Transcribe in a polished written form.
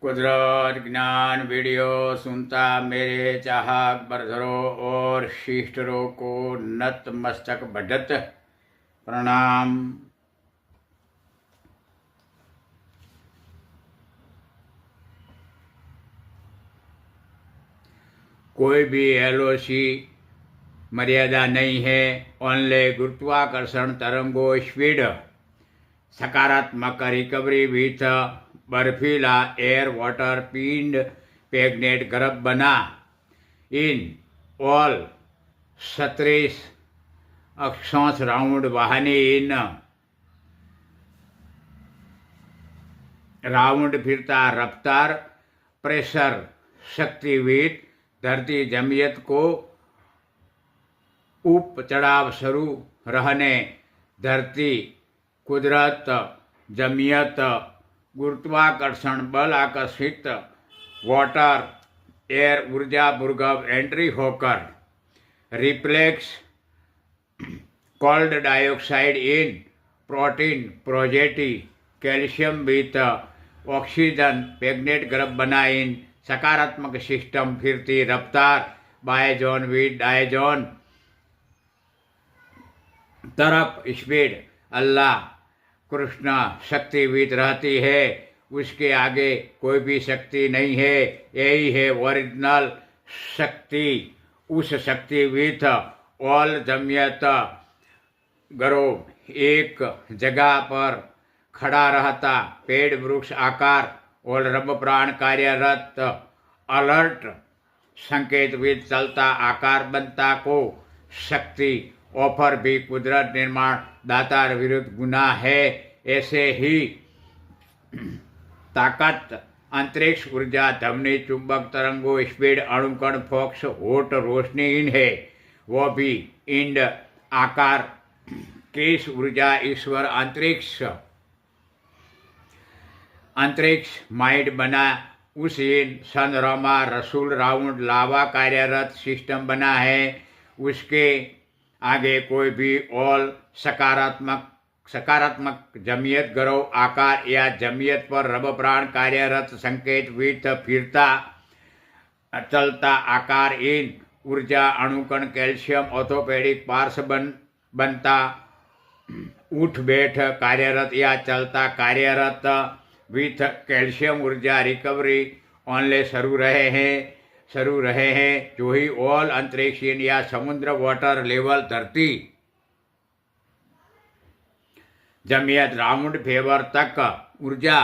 कुदरत ज्ञान वीडियो सुनता मेरे चाहक बरधरो और शिष्टरों को नतमस्तक बढ़त प्रणाम। कोई भी एलओसी मर्यादा नहीं है। ओनली गुरुत्वाकर्षण तरंगों स्पीड सकारात्मक रिकवरी विथ बर्फीला एयर वाटर पिंड पैग्नेट गर्भ बना इन ऑल 36 अक्षांश राउंड वाहनी इन राउंड फिरता रफ्तार प्रेशर शक्तिविद धरती जमियत को उप चढ़ाव शुरू रहने धरती कुदरत जमियत गुरुत्वाकर्षण बल आकर्षित वाटर एयर ऊर्जा भूगर्भ एंट्री होकर रिफ्लेक्स कोल्ड डाइऑक्साइड इन प्रोटीन प्रोजेटी कैल्शियम विथ ऑक्सीजन पैग्नेट गर्भ बना इन सकारात्मक सिस्टम फिरती रफ्तार बायजोन विद डायजोन तरफ स्पीड अल्लाह कृष्ण शक्तिविद रहती है। उसके आगे कोई भी शक्ति नहीं है। यही है ओरिजिनल शक्ति। उस शक्तिविद ऑल जमियत गरोह एक जगह पर खड़ा रहता पेड़ वृक्ष आकार और रब प्राण कार्यरत अलर्ट संकेतविद चलता आकार बनता को शक्ति ऑफर भी कुदरत निर्माण दातार विरुद्ध गुनाह है। ऐसे ही ताकत अंतरिक्ष ऊर्जा धमनी चुंबक तरंगों स्पीड अणुकण फोक्स होट रोशनी इन है। वो भी इंड आकार केश ऊर्जा ईश्वर अंतरिक्ष माइंड बना उस इन सनरमा रसूल राउंड लावा कार्यरत सिस्टम बना है। उसके आगे कोई भी ऑल सकारात्मक जमियत गरव आकार या जमियत पर रब प्राण कार्यरत संकेत विथ फिरता चलता आकार इन ऊर्जा अणुकण कैल्शियम ऑर्थोपेडिक पार्श्व बनता उठ बैठ कार्यरत या चलता कार्यरत विथ कैल्शियम ऊर्जा रिकवरी ऑनले शुरू रहे हैं जो ही ऑल अंतरिक्ष या समुद्र वाटर लेवल धरती जमियत राउंड फेवर तक ऊर्जा